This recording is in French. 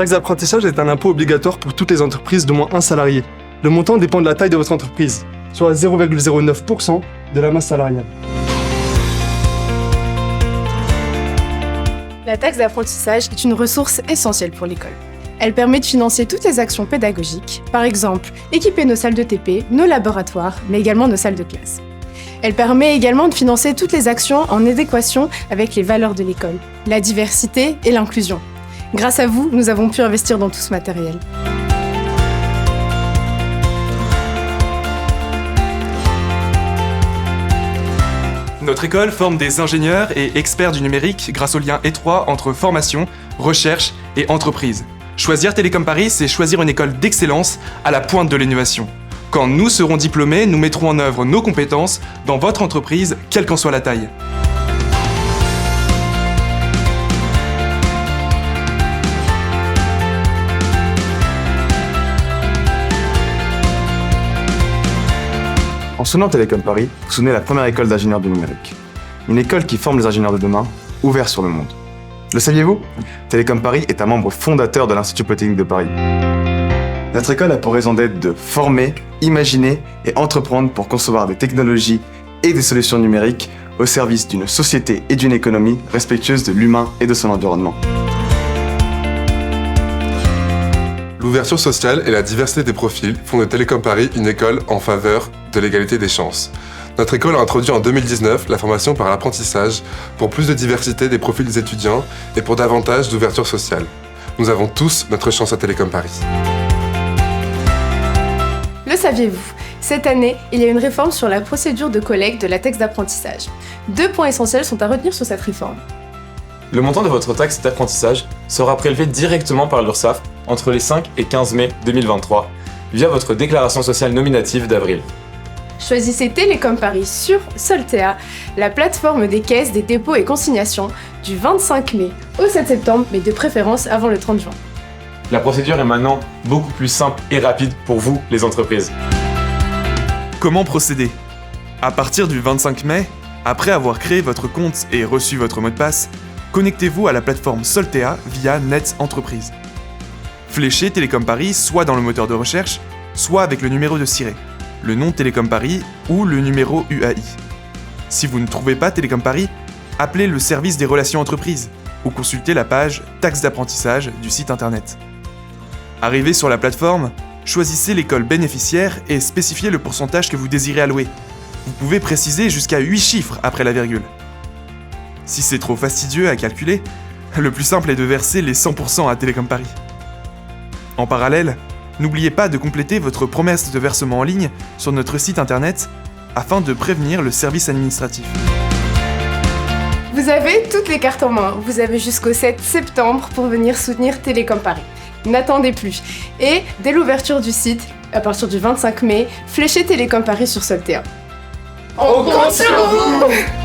taxe d'apprentissage est un impôt obligatoire pour toutes les entreprises d'au moins un salarié. Le montant dépend de la taille de votre entreprise, soit 0,09% de la masse salariale. La taxe d'apprentissage est une ressource essentielle pour l'école. Elle permet de financer toutes les actions pédagogiques, par exemple équiper nos salles de TP, nos laboratoires, mais également nos salles de classe. Elle permet également de financer toutes les actions en adéquation avec les valeurs de l'école, la diversité et l'inclusion. Grâce à vous, nous avons pu investir dans tout ce matériel. Notre école forme des ingénieurs et experts du numérique grâce au lien étroit entre formation, recherche et entreprise. Choisir Télécom Paris, c'est choisir une école d'excellence à la pointe de l'innovation. Quand nous serons diplômés, nous mettrons en œuvre nos compétences dans votre entreprise, quelle qu'en soit la taille. En sonnant Télécom Paris, vous sonnez la première école d'ingénieurs du numérique. Une école qui forme les ingénieurs de demain, ouverts sur le monde. Le saviez-vous ? Télécom Paris est un membre fondateur de l'Institut Polytechnique de Paris. Notre école a pour raison d'être de former, imaginer et entreprendre pour concevoir des technologies et des solutions numériques au service d'une société et d'une économie respectueuse de l'humain et de son environnement. L'ouverture sociale et la diversité des profils font de Télécom Paris une école en faveur de l'égalité des chances. Notre école a introduit en 2019 la formation par l'apprentissage pour plus de diversité des profils des étudiants et pour davantage d'ouverture sociale. Nous avons tous notre chance à Télécom Paris. Le saviez-vous ? Cette année, il y a une réforme sur la procédure de collecte de la taxe d'apprentissage. 2 points essentiels sont à retenir sur cette réforme. Le montant de votre taxe d'apprentissage sera prélevé directement par l'URSSAF entre les 5 et 15 mai 2023 via votre déclaration sociale nominative d'avril. Choisissez Télécom Paris sur Soltea, la plateforme des caisses, des dépôts et consignations, du 25 mai au 7 septembre, mais de préférence avant le 30 juin. La procédure est maintenant beaucoup plus simple et rapide pour vous, les entreprises. Comment procéder ? À partir du 25 mai, après avoir créé votre compte et reçu votre mot de passe, connectez-vous à la plateforme Soltea via Net Entreprise. Fléchez Télécom Paris soit dans le moteur de recherche, soit avec le numéro de Siret, le nom Télécom Paris ou le numéro UAI. Si vous ne trouvez pas Télécom Paris, appelez le service des relations entreprises ou consultez la page taxe d'apprentissage du site internet. Arrivé sur la plateforme, choisissez l'école bénéficiaire et spécifiez le pourcentage que vous désirez allouer. Vous pouvez préciser jusqu'à 8 chiffres après la virgule. Si c'est trop fastidieux à calculer, le plus simple est de verser les 100% à Télécom Paris. En parallèle, n'oubliez pas de compléter votre promesse de versement en ligne sur notre site internet afin de prévenir le service administratif. Vous avez toutes les cartes en main. Vous avez jusqu'au 7 septembre pour venir soutenir Télécom Paris. N'attendez plus. Et dès l'ouverture du site, à partir du 25 mai, fléchez Télécom Paris sur Soltea. On compte sur vous!